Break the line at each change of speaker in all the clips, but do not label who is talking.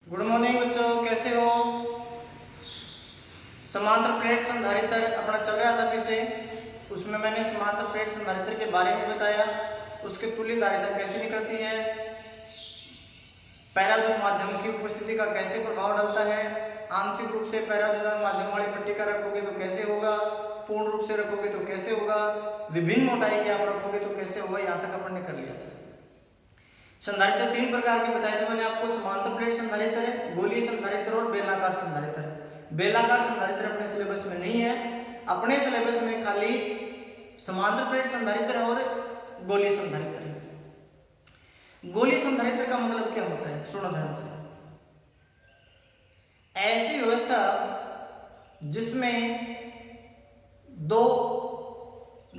Good morning बच्चों, कैसे हो। समांतर प्लेट संधारित्र अपना चल रहा था पीछे, उसमें मैंने समांतर प्लेट संधारित्र के बारे में बताया, उसके तुल्य धारिता कैसे निकलती है, पैराद्युत माध्यम की उपस्थिति का कैसे प्रभाव डालता है, आंशिक रूप से पैराद्युत माध्यम वाली पट्टिका रखोगे तो कैसे होगा, पूर्ण रूप से रखोगे तो कैसे होगा, विभिन्न मोटाई के आप रखोगे तो कैसे होगा, यहाँ तक अपन ने कर लिया था। संधारित्र तीन प्रकार के बताए थे मैंने आपको, समांतर प्लेट संधारित्र, गोलीय संधारित्र और बेलनाकार संधारित्र। बेलनाकार संधारित्र अपने सिलेबस में नहीं है, अपने सिलेबस में खाली समांतर प्लेट संधारित्र और गोलीय संधारित्र है। गोलीय संधारित्र का मतलब क्या होता है, सुनो ध्यान से। ऐसी व्यवस्था जिसमें दो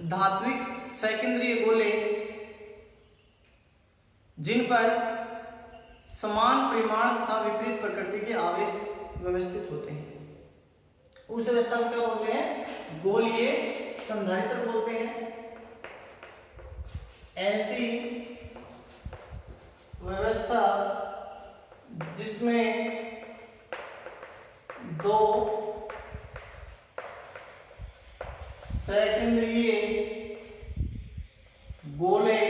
धात्विक सेकेंद्रीय गोले जिन पर समान परिमाण तथा विपरीत प्रकृति के आवेश व्यवस्थित होते हैं, उस व्यवस्था को क्या बोलते हैं, गोलीय संधारित्र बोलते हैं। ऐसी व्यवस्था जिसमें दो सेकेंद्रीय गोले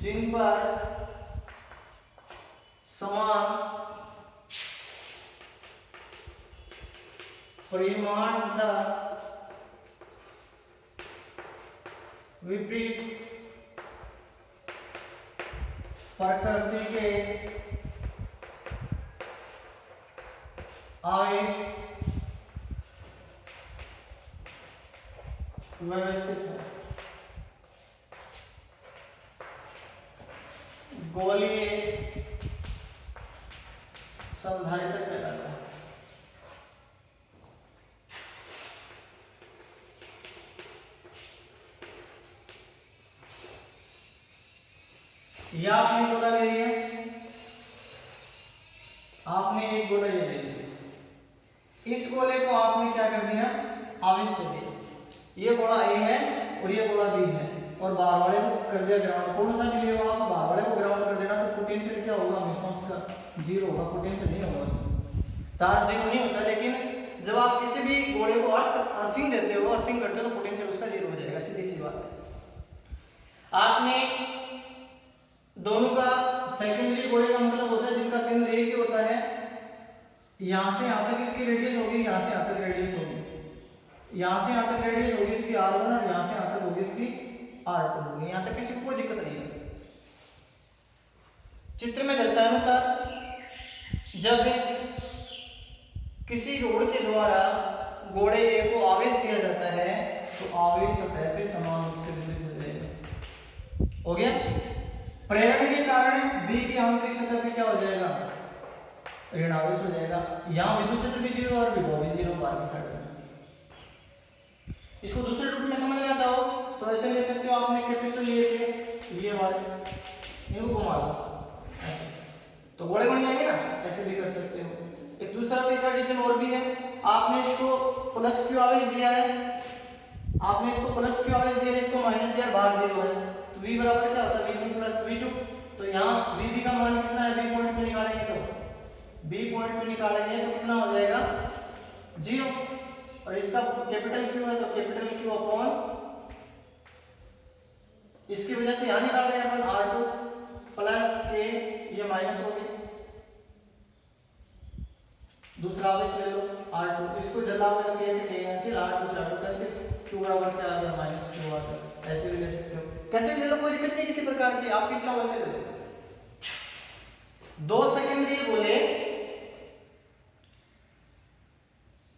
जिन पर समान परिमाण तथा विपरीत प्रकृति के आवेश व्यवस्थित है, गोलीय संधारित्र कहलाता है। यह आपने गोला ले लिया, आपने एक गोला ये ले लिया, इस गोले को आपने क्या कर दिया, आवेश दे दिया। ये गोला ए है और ये गोला बी है, और बाहर वाले को कर दिया ग्राउंड। कौन सा भी लिया आप, बाहर वाले को ग्राउंड कर देना तो पोटेंशियल क्या होगा, हमेशा उसका जीरो होगा, पोटेंशियल नहीं होगा उसमें, चार्ज जीरो नहीं होता। लेकिन जब आप किसी भी गोले को अर्थिंग देते हो, अर्थिंग करते हो तो पोटेंशियल उसका जीरो हो जाएगा, सीधी सी बात है। आपने दोनों का सेकेंडरी गोले का मतलब होता है जिनका केंद्र एक ही होता है, यहां से यहां तक इसकी रेडियस होगी, यहां से यहां तक रेडियस होगी, यहां से यहां तक रेडियस होगी इसकी r1 और यहां से यहां तक होगी इसकी r2 होगी। यहां तक किसी को कोई दिक्कत नहीं है। चित्र में दर्शाए अनुसार जब किसी रोड के द्वारा गोले ए को आवेश दिया जाता है तो आवेश सतह पे समान रूप से वितरित हो जाएगा। हो गया। प्रेरण के कारण बी की आंतरिक सतह पे क्या हो जाएगा, ऋण आवेश हो जाएगा। यहां विद्युत क्षेत्र भी जीरो और विभव भी जीरो बाहर की साइड में। इसको दूसरे रूप में समझना चाहो तो ऐसे ले सकते हो, आपने कैपेसिटर लिए थे ये वाले, इनको घुमा दो ऐसे तो गोले बन जाएंगे ना, ऐसे भी कर सकते हो। एक दूसरा तीसरा रीजन और भी है, आपने इसको प्लस क्यू आवेश दिया है, आपने इसको प्लस क्यू आवेश दिया, इसको माइनस दिया, बाहर जीरो है, तो v बराबर क्या होता है, v1 प्लस v2। तो यहाँ vb का मान कितना है, b पॉइंट पे निकालेंगे तो b पॉइंट पे निकालेंगे तो कितना हो जाएगा, जीरो। और इसका कैपिटल Q है तो कैपिटल Q अपॉन, इसकी वजह से यहां निकाल रहे हैं अपन R2 प्लस K, ये माइनस हो गई। दूसरा आवेश ले लो R2, इसको इधर लाओगे तो K से K कैंसिल, R2 से R2 कैंसिल, Q बराबर क्या आ गया, माइनस Q आ गया। ऐसे भी ले सकते हो, कैसे भी ले लो, कोई दिक्कत नहीं किसी प्रकार की, आपकी इच्छा वैसे ले लो। दो सेकेंडरी गोले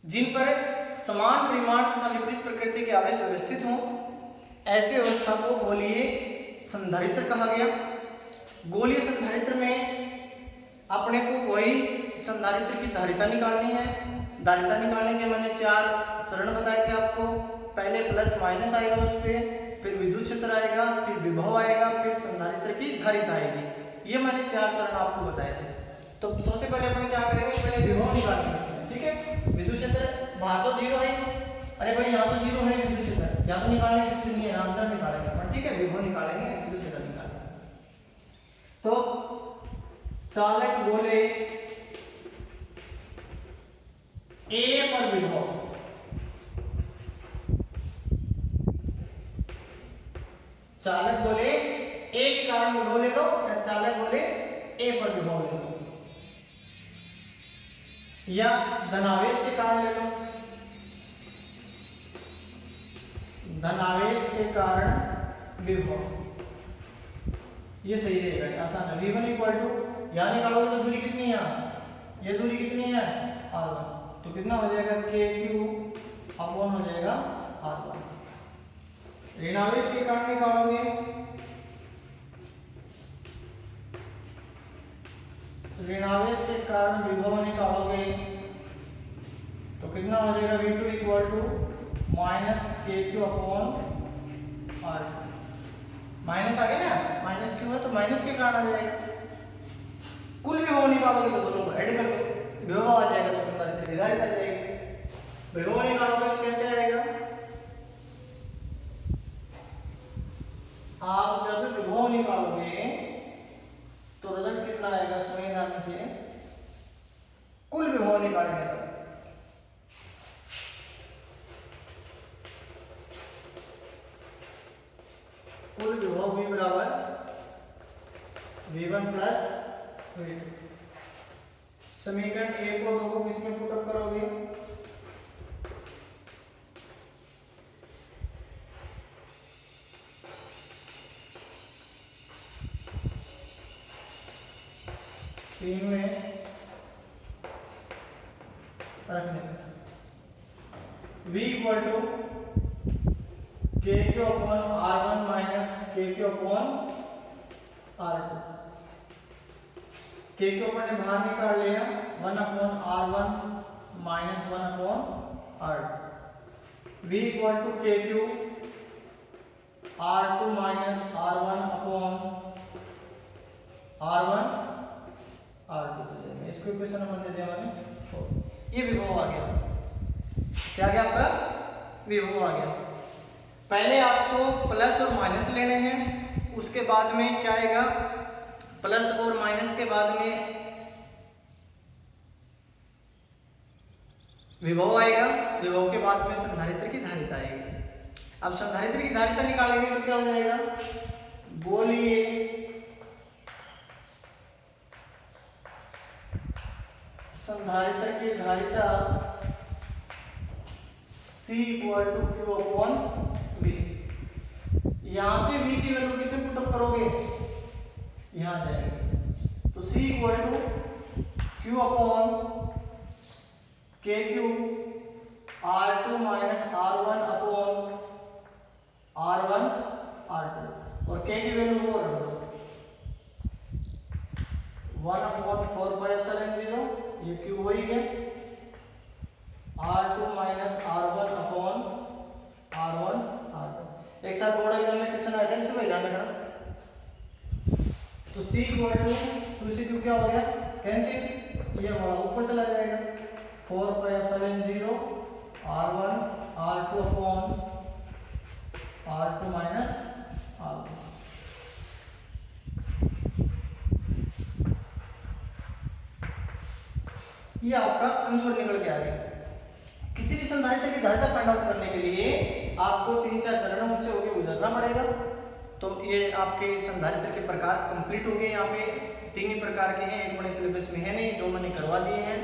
जिन पर समान परिमाण तथा विपरीत प्रकृति के आवेश व्यवस्थित हों, ऐसी अवस्था को गोलीय संधारित्र कहा गया। गोलीय संधारित्र में अपने को वही संधारित्र की धारिता निकालनी है। धारिता निकालने के मैंने 4 चरण बताए थे आपको। पहले प्लस माइनस आएगा उस पे, फिर विद्युत क्षेत्र आएगा, फिर विभव आएगा, फिर संधारित्र की धारिता आएगी। ये मैंने 4 चरण आपको बताए थे। तो सबसे पहले अपन क्या करेंगे, पहले विभव निकालेंगे, ठीक है। विद्युत क्षेत्र बाहर तो जीरो है, अरे भाई यहाँ तो जीरो है विद्युत क्षेत्र, यहाँ तो निकालने की नहीं है, अंदर निकालेंगे, ठीक है। विभव निकालेंगे, विद्युत क्षेत्र निकालेंगे। तो चालक गोले ए पर विभव, चालक गोले ए के कारण विभव ले लो या चालक गोले ए पर विभव ले लो, या धनावेश के कारण ले लो, धनावेश के कारण विभव, ये सही रहेगा, आसान है। v1 इक्वल टू, यहाँ निकालोगे तो दूरी कितनी है, ये दूरी कितनी है r1, तो कितना हो जाएगा kq अपॉन हो जाएगा r1। ऋणावेश के कारण निकालोगे, ऋणावेश के कारण विभव निकालोगे तो कितना हो जाएगा v2 equal to minus kq upon r2। Minus आ गया ना, माइनस क्यों है तो माइनस के कारण आ जाएगा। कुल विभव निकालोगे तो दोनों को ऐड कर दो, विभव आ जाएगा तो संधारित्र निर्धारित आ जाएगी। विभव निकालोगे तो कैसे आएगा, आप जब विभव निकालोगे तो रिजल्ट कितना आएगा, सुनिए ध्यान से, कुल विभव निकालेंगे तब कुल विभव v बराबर v1 प्लस v2। समीकरण 1 और 2 को किसमें पुटअप करोगे, तीन में रखने, v equal to kq upon r1 minus kq upon r2। kq अपन ने बाहर निकाल लिया, 1 upon r1 minus 1 upon r2। v equal to kq r2 minus r1 upon r1 r2। इसको इक्वेशन नंबर दे दिया मैंने, ये विभव आ गया। क्या आ गया आपका, विभव आ गया। पहले आपको प्लस और माइनस लेने हैं, उसके बाद में क्या आएगा, प्लस और माइनस के बाद में विभव आएगा, विभव के बाद में संधारित्र की धारिता आएगी। अब संधारित्र की धारिता निकालेंगे तो क्या हो जाएगा, बोलिए संधारित्र की धारिता C equal to Q upon V। यहां से V की वैल्यू किसे पुटअप करोगे, यहां जाएगी, तो C equal to Q upon KQ R2 minus R1 upon R1 R2, और K की वैल्यू वो रख दो 1 अपॉन 4πε0, ये Q वही है, R2 minus R1 upon R1 R2। एक साथ बोर्ड एग्जाम में क्वेश्चन आया था, इसको ध्यान रखना। तो C इक्वल टू 2C क्या हो गया, कैंसिल, ये बड़ा ऊपर चला जाएगा, 4πε0 R1 R2 upon R2 minus R1। ये आपका आंसर निकल के आ गया। किसी भी संधारित्र की धारिता फाइंड आउट करने के लिए आपको 3-4 चरणों से होकर गुजरना पड़ेगा। तो ये आपके संधारित्र के प्रकार कंप्लीट हो गए। यहाँ पे 3 ही प्रकार के हैं, एक बड़े सिलेबस में है नहीं, 2 मैंने करवा दिए हैं।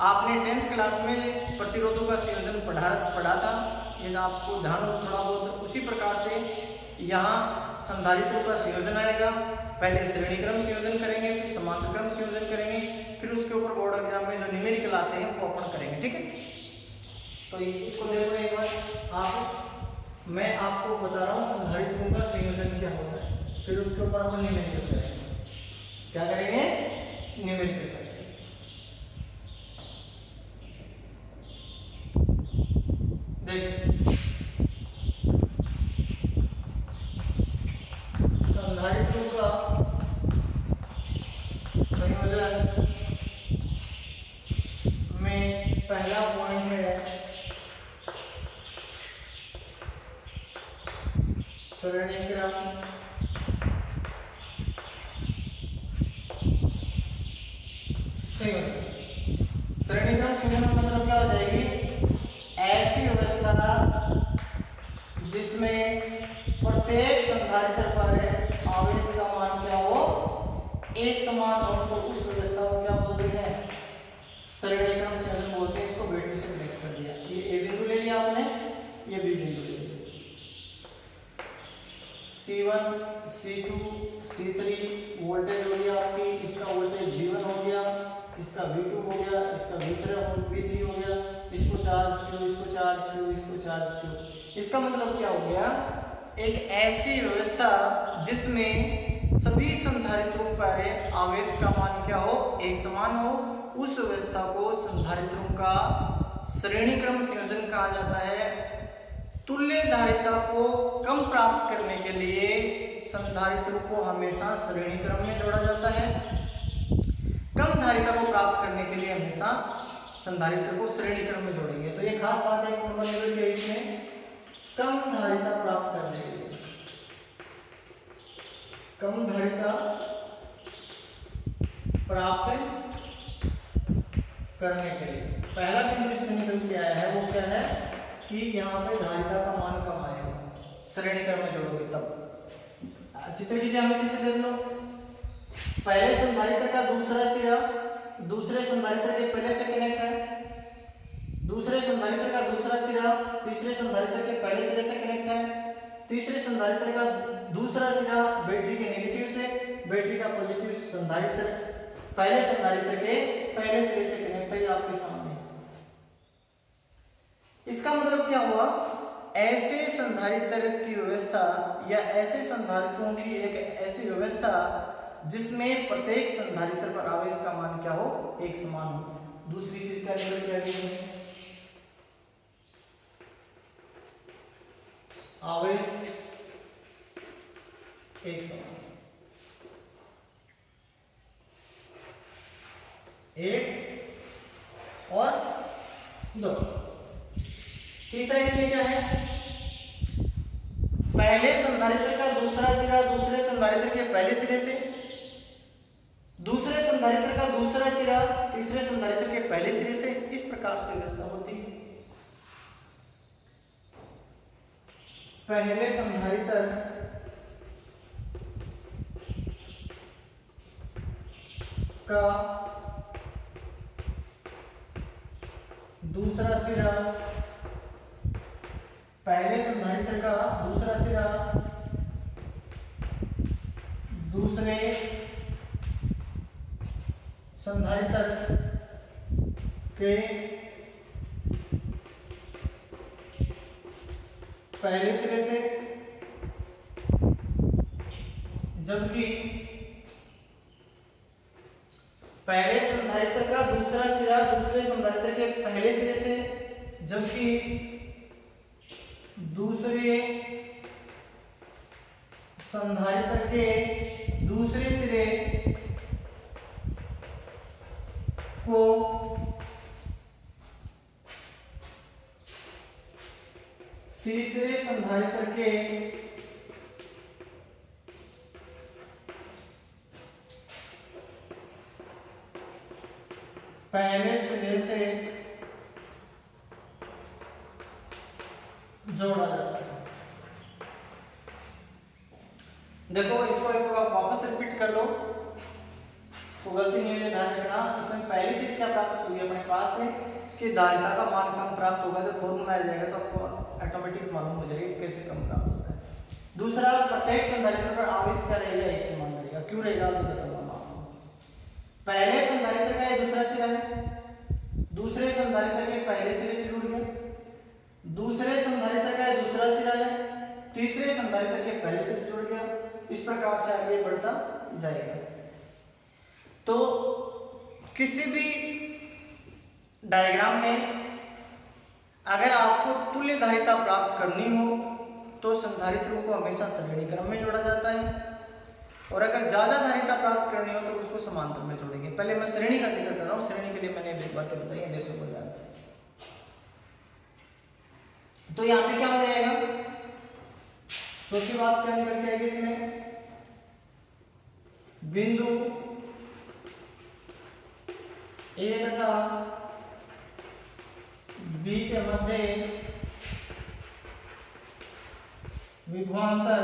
आपने 10th क्लास में प्रतिरोधों का संयोजन पढ़ा था, ये आपको ध्यान हो थोड़ा बहुत। उसी प्रकार से यहाँ संधारित्रों का संयोजन आएगा। पहले श्रेणी क्रम संयोजन करेंगे, फिर समांतर क्रम संयोजन करेंगे, फिर उसके ऊपर बोर्ड एग्जाम में जो न्यूमेरिकल आते हैं वो अपन करेंगे, ठीक है। तो इसको देखो एक बार आप, मैं आपको बता रहा हूँ संधारित्रों का संयोजन क्या होता है, फिर उसके ऊपर अपन न्यूमेरिकल करेंगे। क्या करेंगे, न्यूमेरिकल करेंगे। देखिए संधारित्रों का संयोजन में पहला पॉइंट है श्रेणी क्रम श्रेणीक्रम संयोजन मतलब क्या हो जाएगी? ऐसी व्यवस्था जिसमें प्रत्येक संधारित्र पर आवेश का मान क्या हो? एक समान हो, तो उस व्यवस्था को क्या बोलते हैं? श्रेणीक्रम संयोजन बोलते हैं। इसको बेटे से कनेक्ट कर दिया। ये ए बिंदु ले लिया आपने, ये बी बिंदु ले लिया। C1, C2, C3 वोल्टेज हो गया आपकी, इसका वोल्टेज V1 हो गया, इसका V2 हो गया, इसका V3 हो गया। इसको चार्ज क्यों, इसको चार्ज क्यों, इसको चार्ज क्यों? इसका मतलब क्या हो गया? एक ऐसी व्यवस्था जिसमें सभी संधारित्रों पर आवेश का मान क्या हो? एक समान हो, उस व्यवस्था को संधारित्रों का श्रेणीक्रम संयोजन कहा जाता है। तुल्य धारिता को कम प्राप्त करने के लिए संधारित्रों को हमेशा श्रेणी क्रम में जोड़ा जाता है। कम धारिता को प्राप्त करने के लिए हमेशा संधारित्र को श्रेणी क्रम में जोड़ेंगे। तो ये खास बात है नंबर लेवल के इसमें, कम धारिता प्राप्त करने के लिए, कम धारिता प्राप्त करने के लिए पहला बिंदु इसमें निकल के आया है, वो क्या है कि यहाँ पे धारिता का मान कम आएगा। श्रेणी क्रम में जोड़ोगे तब। चित्र की ज्यामिति से देख लो। पहले संधारित्र का दूसरा सिरा दूसरे संधारित्र के पहले से कनेक्ट है, दूसरे संधारित्र का दूसरा सिरा तीसरे संधारित्र के पहले सिरे से कनेक्ट है, तीसरे संधारित्र का दूसरा सिरा बैटरी के नेगेटिव से, बैटरी का पॉजिटिव संधारित्र पहले संधारित्र के पहले सिरे से कनेक्ट है। आपके सामने इसका मतलब क्या हुआ? ऐसे संधारित्र की व्यवस्था या ऐसे संधारित्रों की एक ऐसी व्यवस्था जिसमें प्रत्येक संधारित्र पर आवेश का मान क्या हो? एक समान हो। दूसरी चीज का निकल क्या है? आवेश एक समान, एक और दो। तीसरा इसमें क्या है? पहले संधारित्र का दूसरा सिरा दूसरे संधारित्र के पहले सिरे से, दूसरे संधारित्र का दूसरा सिरा तीसरे संधारित्र के पहले सिरे से, इस प्रकार से व्यवस्था होती है। पहले संधारित्र का दूसरा सिरा पहले संधारित्र का दूसरा सिरा दूसरे संधारित्र के पहले सिरे से, जबकि पहले संधारित्र का दूसरा सिरा दूसरे संधारित्र के पहले सिरे से, जबकि दूसरे संधारित्र के दूसरे सिरे को तीसरे संधारित्र के पहले सिरे से जोड़ा जाता है। देखो इसको एक बार वापस रिपीट कर लो तो गलती नहीं है, ध्यान रखना। इसमें पहली चीज क्या प्राप्त हुई अपने पास है कि धारिता का मान कम प्राप्त होगा। जब फॉर्मूला आ जाएगा तो आपको ऑटोमेटिक मालूम हो जाएगा कैसे कम प्राप्त होता है। दूसरा, प्रत्येक संधारित्र पर आवेश क्या रहेगा? एक समान रहेगा। क्यों रहेगा मैं बताऊंगा आपको। पहले संधारित्र का ये दूसरा सिरा है, दूसरे संधारित्र के पहले सिरे से जुड़ गया, दूसरे संधारित्र का ये दूसरा सिरा है, तीसरे संधारित्र के पहले सिरे से जुड़ गया। इस प्रकार से आगे बढ़ता जाएगा। तो किसी भी डायग्राम में अगर आपको तुल्य धारिता प्राप्त करनी हो तो संधारित्रों को हमेशा श्रेणी क्रम में जोड़ा जाता है, और अगर ज्यादा धारिता प्राप्त करनी हो तो उसको समांतर में जोड़ेंगे। पहले मैं श्रेणी का जिक्र कर रहा हूँ, श्रेणी के लिए मैंने एक बात बताई है, देखो ध्यान से। तो यहाँ पे क्या हो जाएगा? चौथी बात क्या निकल के आएगी इसमें? बिंदु ए तथा बी के मध्य विभवांतर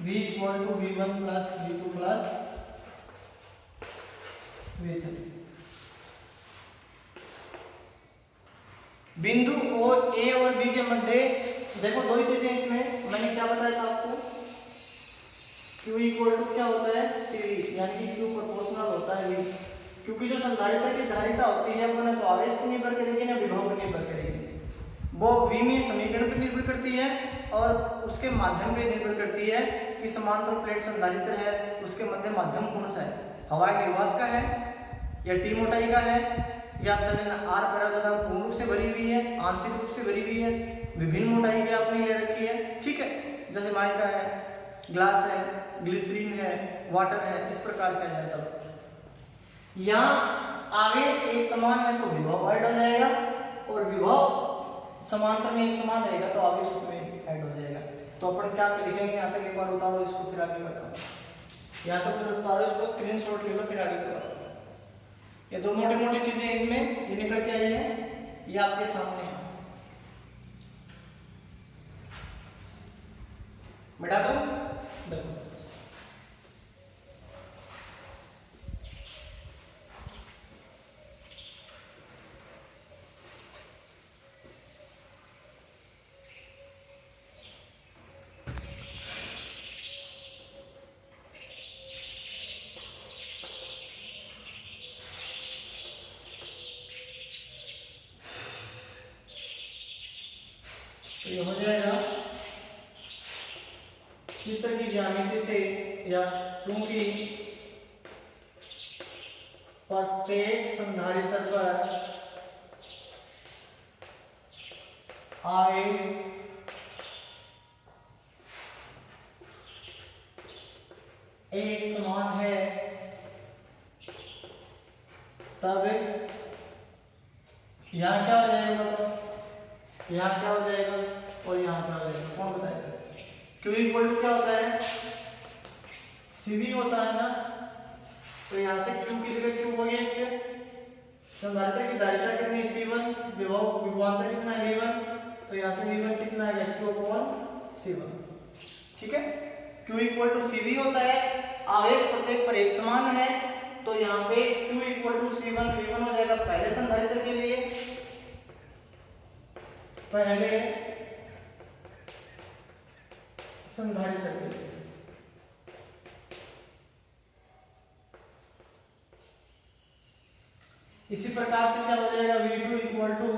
V equal to V1 plus V2 plus V3। बिंदु और ए और बी के मध्य देखो दो ही चीजें इसमें मैंने क्या बताया था आपको, Q इक्वल टू क्या होता है CV, यानी कि Q प्रोपोर्शनल होता है V, क्योंकि जो संधारित्र की धारिता होती है वो ना तो आवेश पर निर्भर करेगी ना विभव पर निर्भर करेगी, वो V में समीकरण पर निर्भर करती है और उसके माध्यम पे निर्भर करती है कि समांतर प्लेट संधारित्र है उसके मध्य माध्यम कौन सा है, हवा निर्वात का है या टी मोटाई का है या आर पैराज्यादा पूर्ण रूप से भरी हुई है, आंशिक रूप से भरी हुई है, विभिन्न मोटाई की आपने ले रखी है, ठीक है, जैसे माइका है, ग्लास है, ग्लिसरीन है, वाटर है, इस प्रकार का है। तब यहाँ आवेश एक समान है तो विभव ऐड हो जाएगा और विभव समांतर में एक समान रहेगा तो आवेश उसमें ऐड हो जाएगा। तो अपन क्या लिखेंगे, यहाँ तक एक बार उतारो इसको फिर आगे बढ़ाओ, या तो फिर उतारो इसको स्क्रीनशॉट ले लो फिर आगे बढ़ाओ। ये दो मोटी मोटी चीजें इसमें ये निकल के आई है, ये आपके सामने है, मिटा दो देखो। ये हो जाएगा चित्र की ज्यामिति से या चूंकि प्रत्येक संधारित्र पर आवेश एक समान है तब यहाँ क्या हो जाएगा, यहाँ क्या हो जाएगा और यहाँ क्या हो जाएगा, कौन बताएगा। Q इक्वल टू क्या होता है CV होता है ना, तो यहाँ से Q की जगह Q हो गया, इसके संधारित्र की धारिता कितनी C1, विभवांतर कितना है V1, तो यहाँ से V1 कितना आएगा Q अपॉन C1, ठीक है। Q इक्वल टू CV होता है, आवेश प्रत्येक पर एक समान है तो यहाँ पे Q equal to C1 V1 हो जाएगा पहले संधारित्र के लिए, पहले संधारित्र के लिए। इसी प्रकार से क्या हो जाएगा V2 equal to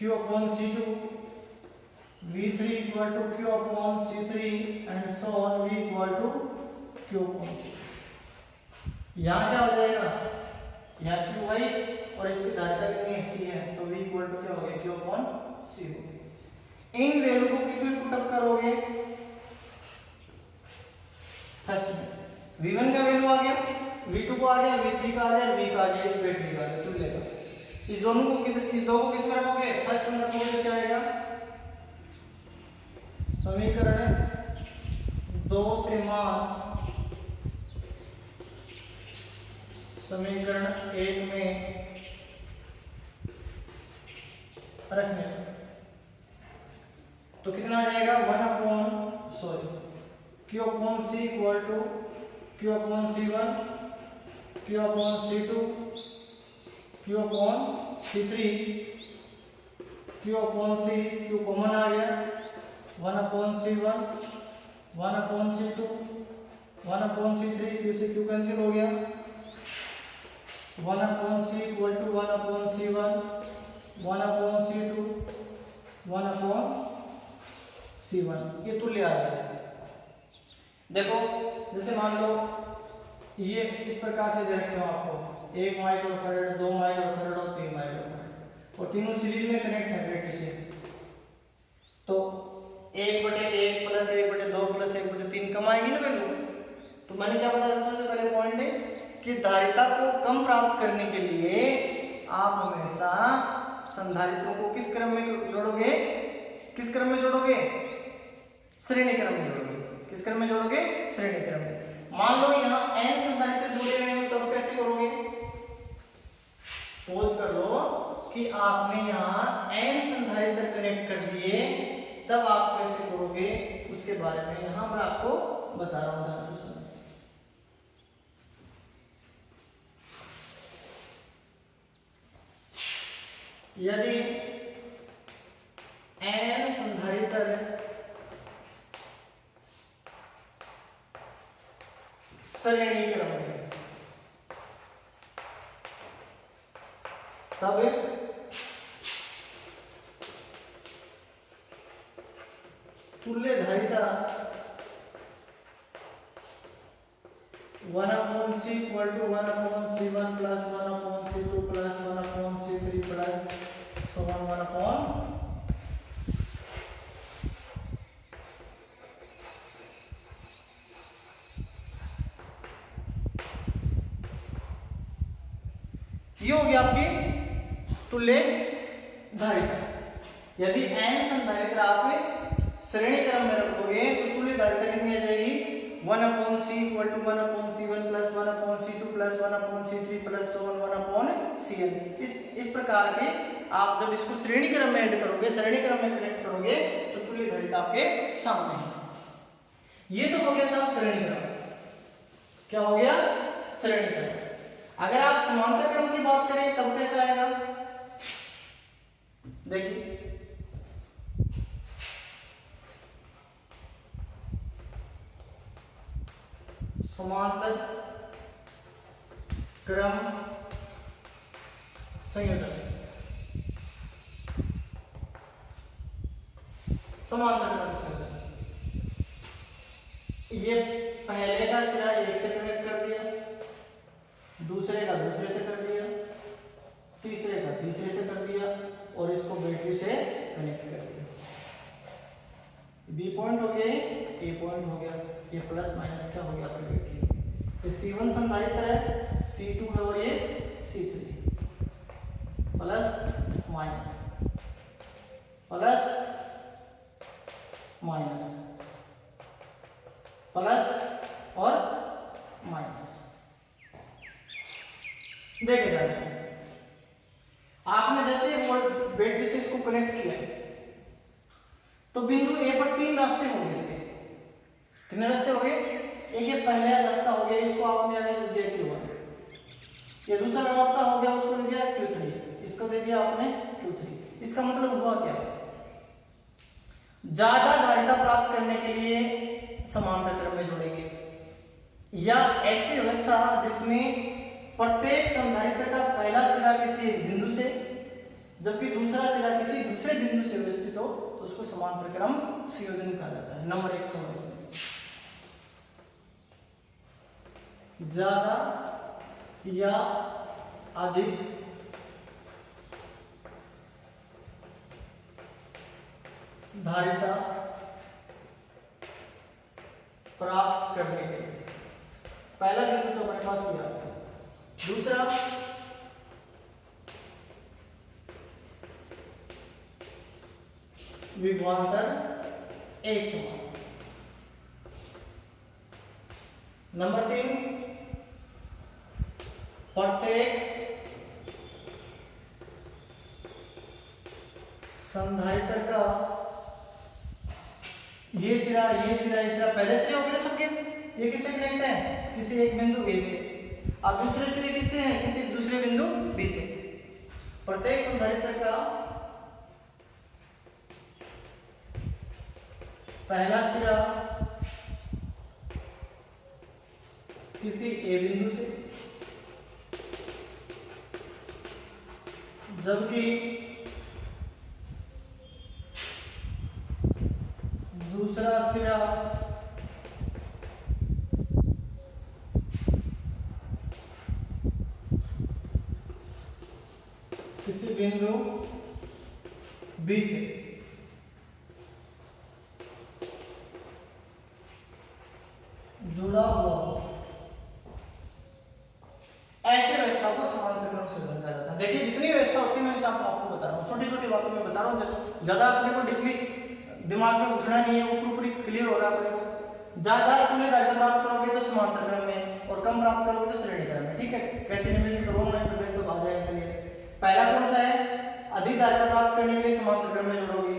Q upon C2, V3 equal to Q upon C3 and so on V equal to Q upon C। यहाँ क्या हो जाएगा, यहाँ Q है और इसकी धारिता कितनी C है तो V इक्वल टू क्या हो गया Q अपॉन C हो गया। इन वैल्यू को किसमें पुट अप करोगे, फर्स्ट में V1 का वैल्यू आ गया, V2 को आ गया, V3 का आ गया, V का आ गया, इस बैटरी का आ गया, तुल्य का। इस दो को किस में रखोगे, फर्स्ट में रखोगे तो क्या आएगा, समीकरण 2 से मान समीकरण 1 में रखने तो कितना आ जाएगा Q upon C equal to Q upon C1, Q upon C2, Q upon C3, Q upon C, Q common आ गया, 1 upon C1, 1 upon C2, 1 upon C3, Q से Q कैंसिल हो गया, 1 upon C equal to 1 upon C1, 1 upon C2, 1 upon C1, ये तुल्य आ गया। देखो जैसे मान लो ये इस प्रकार से दे रखे हो आपको 1 माइक्रोफैरड, 2 माइक्रोफैरड और 3 माइक्रोफैरड और तीनों सीरीज में कनेक्ट है बैटरी से, तो 1/1 प्लस 1/2 प्लस 1/3 कम आएगी ना वैल्यू। तो मैंने क्या बताया सबसे पहले पॉइंट है कि धारिता को कम प्राप्त करने के लिए आप हमेशा संधारित्रों को किस क्रम में जोड़ोगे, किस क्रम में जोड़ोगे, श्रेणी क्रम में जोड़ोगे। किस क्रम में जोड़ोगे, श्रेणी क्रम में। मान लो यहाँ n संधारित्र जुड़े हुए हैं तो कैसे करोगे, कि आपने यहाँ n संधारित्र कनेक्ट कर दिए, तब आप कैसे करोगे उसके बारे में यहाँ मैं आपको बता रहा हूँ, ध्यान से सुनो। यदि n संधारित्र श्रेणी क्रम है, तब तुल्य धारिता 1/c equal to 1/c1 plus 1/c2 plus 1/c3 plus 1/। ये हो गया आपकी तुल्य धारिता। यदि n संधारित्र आप श्रेणी क्रम में रखोगे तो तुल्य धारिता कितनी आ जाएगी 1/c equal to 1/c1 plus 1/c2 plus 1/c3 plus 1/cn। इस प्रकार के आप जब इसको श्रेणी क्रम में ऐड करोगे, श्रेणी क्रम में कनेक्ट करोगे तो तुल्य धारिता आपके सामने है। ये तो हो गया साहब श्रेणी क्रम। क्या हो गया? श्रेणी क्रम। अगर आप समांतर क्रम की बात करें तब कैसा आएगा? देखिए समांतर क्रम संयोजन, समांतर क्रम संयोजन। ये पहले का सिरा एक से कनेक्ट कर दिया, दूसरे का दूसरे से कर दिया, तीसरे का तीसरे से कर दिया और इसको बैटरी से कनेक्ट कर दिया। बी पॉइंट हो गया, ए पॉइंट हो गया, ये प्लस माइनस क्या हो गया आपकी बैटरी। ये C1 संधारित्र है, C2 है और ये C3, plus minus plus minus plus और माइनस। देखिए ध्यान से, आपने जैसे बैटरी से इसको कनेक्ट किया तो बिंदु ए पर तीन रास्ते होंगे। इसके कितने रास्ते हो गए? एक ये पहला रास्ता हो गया, इसको आपने आगे से दिया Q1। ये दूसरा रास्ता हो गया, उसको दे दिया Q3, इसको दे दिया आपने Q3। इसका मतलब हुआ क्या? ज्यादा धारिता प्राप्त करने के लिए समांतर क्रम में जोड़ेंगे, या ऐसी व्यवस्था जिसमें प्रत्येक संधारित्र का पहला सिरा किसी बिंदु से जबकि दूसरा सिरा किसी दूसरे बिंदु से व्यवस्थित हो तो उसको समांतर क्रम संयोजन कहा जाता है। नंबर 1 समझ, ज्यादा या अधिक धारिता प्राप्त करने के लिए पहला बिंदु तो हमारे पास ये आता है। दूसरा, विभवांतर एक समान। नंबर 3, प्रत्येक संधारित्र का ये सिरा ये सिरा ये सिरा पहले सिरे हो गए सबके, ये किससे कनेक्ट है? किसी एक बिंदु ए से, और दूसरे सिरे किससे हैं? किसी दूसरे बिंदु बी से। प्रत्येक संधारित्र का पहला सिरा किसी ए बिंदु से, जबकि दूसरा सिरा किसी बिंदु बी से। जुड़ा हुआ। ऐसे व्यवस्था को समांतर क्रम संयोजन कहा जाता है। देखिए जितनी व्यवस्था होती है मैं आपको बता रहा हूँ, छोटी छोटी बातों में बता रहा हूँ, ज्यादा अपने को डीपली दिमाग में घुसना नहीं है, वो पूरी क्लियर हो रहा है अपने को। ज्यादा तुमने धारिता प्राप्त करोगे तो समांतर क्रम में और कम प्राप्त करोगे तो श्रेणी क्रम में। ठीक है, कैसे निम्नलिखित रोम में प्रवेश तो आ जाएगा क्लियर। पहला कौन सा है? अधिक धारिता प्राप्त करने के लिए समांतर क्रम में जोड़ोगे,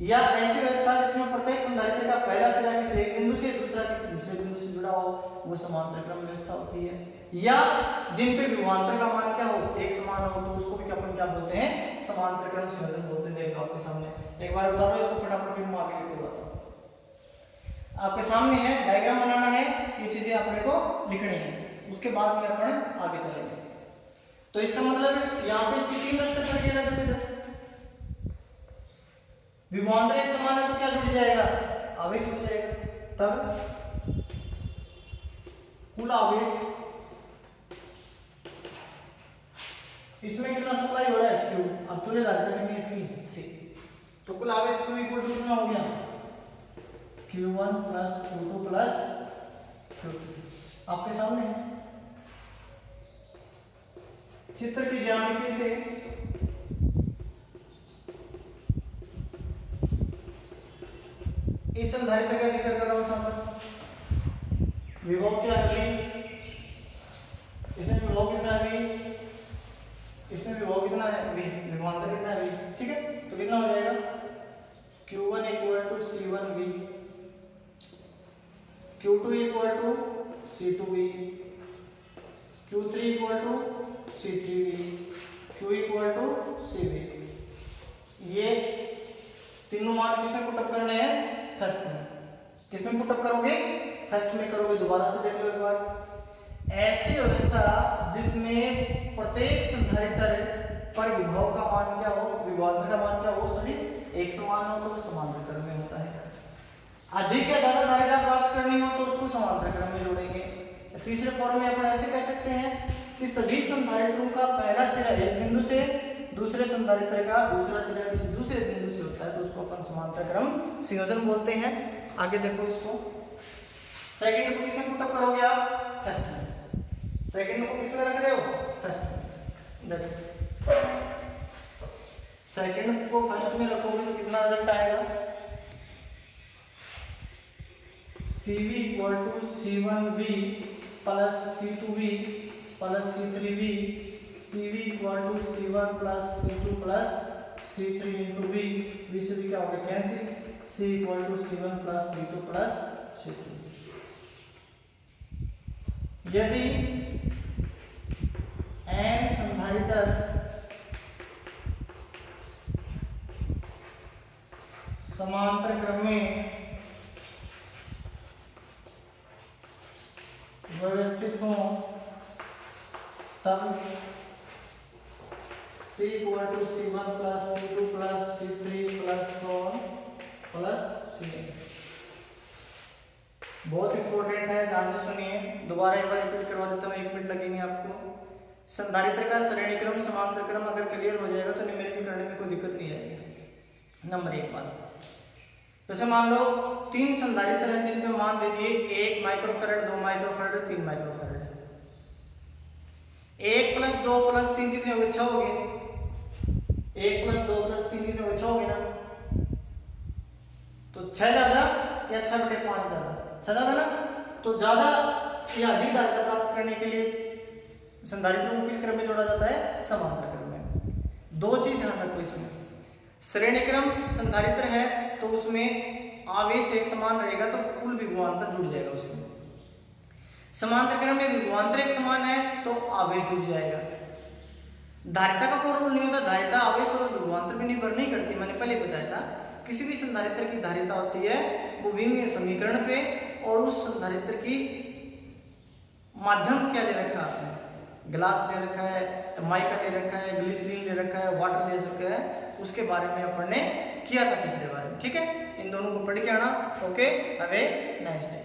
या ऐसी व्यवस्था जिसमें प्रत्येक संधारित्र का पहला सिरा किसी एक बिंदु से दूसरा किसी दूसरे बिंदु से जुड़ा हो, वो समांतर क्रम व्यवस्था होती है। या जिन पे विभवांतर का मान क्या हो, एक समान हो, तो उसको भी अपन क्या बोलते हैं, समांतर क्रम संयोजन बोलते हैं। देखो आपके सामने एक बार उतारो इसको फटाफट, फिर मैं आगे लिख देता हूं। आपके सामने है, डायग्राम बनाना है, ये चीजें अपने को लिखनी है, उसके बाद में अपन आगे चलेंगे। तो इसका मतलब यहाँ पे इसकी 3 रास्ते पर किया जाता है। विभवांतर एक समान है तो क्या जुड़ जाएगा, आवेश जुड़ जाएगा। तब कुल आवेश इसमें कितना सप्लाई हो रहा है, क्यू। अब तुल्य धारिता कितनी इसकी, सी। तो कुल आवेश क्यू इक्वल टू कितना हो गया, Q1 plus Q2 plus Q3। आपके सामने चित्र की ज्यामिति से इस संधारित्र का जिक्र कर रहा हूं सामने। विभव क्या है, इसमें विभव कितना है, इसमें विभव कितना है, विभवांतर कितना है, ठीक है। तो कितना हो जाएगा, Q1 equal to C1V, Q2 equal to C2V, Q3 equal to C3V, Q equal to CV। ये तीनों मान किसमें पुटअप करने हैं, फर्स्ट में। किसमें पुटअप करोगे, फर्स्ट में करोगे। दोबारा से देख लो एक बार। ऐसी व्यवस्था जिसमें प्रत्येक संधारित्र पर विभव का मान क्या हो, विभवांतर का मान क्या हो, सभी एक समान हो, तो वो समांतर क्रम में होता है। अधिक या ज्यादा धारिता प्राप्त करनी हो तो उसको समांतर क्रम में जोड़ेंगे। तीसरे फॉर्म में अपन ऐसे कह सकते हैं कि सभी संधारित्रों का पहला सिरा एक बिंदु से, दूसरे संधारित्र का दूसरा सिरा किसी दूसरे बिंदु से होता है, तो उसको अपन समांतर क्रम संयोजन बोलते हैं। आगे देखो इसको, सेकंड को किसमें पुटअप करोगे आप, फर्स्ट में। सेकंड को किसमें रख रहे हो, फर्स्ट में। देखो सेकंड को फर्स्ट में रखोगे तो कितना रिजल्ट आएगा, CV equal to C1V plus C2V plus C3V, CV equal to C1 plus C2 plus C3 into V, V से भी क्या हो गया cancel, C equal to C1 plus C2 plus C3। यदि n संधारित्र समांतर क्रम में व्यवस्थित हो, तब C equal to C1 plus C2 plus C3 plus so on plus Cn। बहुत इंपॉर्टेंट है, ध्यान से सुनिए। दोबारा एक बार रिपीट करवा देता हूँ, 1 मिनट लगेंगे आपको। संधारित्र का श्रेणी क्रम समांतर क्रम अगर क्लियर हो जाएगा तो न्यूमेरिकल करने में कोई दिक्कत नहीं आएगी। नंबर 1 बात, जैसे मान लो 3 संधारित्र हैं जिनमें मान दे दिए 1 microfarad, 2 microfarad, 3 microfarad. 1 plus 2 plus 3 कितने हो गए, 6 हो गए। 1 प्लस 2 प्लस 3 कितने हो गए, 6 हो गए ना। तो 6 ज्यादा या 6/5 ज्यादा, 6 ज्यादा ना। तो ज्यादा या अधिक धारिता प्राप्त करने के लिए संधारित्रों को किस क्रम में जोड़ा जाता है, समांतर क्रम में। 2 चीज ध्यान रखो इसमें, श्रेणी क्रम संधारित्र है तो उसमें आवेश एक समान रहेगा, तो कुल विभवांतर जुड़ जाएगा उसमें। समांतर क्रम में विभवांतर एक समान है तो आवेश जुड़ जाएगा। धारिता का कोई रोल नहीं होता, धारिता आवेश और विभवांतर में निर्भर नहीं करती। मैंने पहले बताया था, किसी भी संधारित्र की धारिता होती है वो विमीय समीकरण पे और उस संधारित्र की माध्यम क्या ले रखा है आपने, ग्लास ले रखा है, माइका ले रखा है, ग्लिसरीन ले रखा है, वाटर ले रखा है, उसके बारे में अपन ने किया था पिछले बार में। ठीक है, इन दोनों को पढ़ के आना। Okay, have a nice day.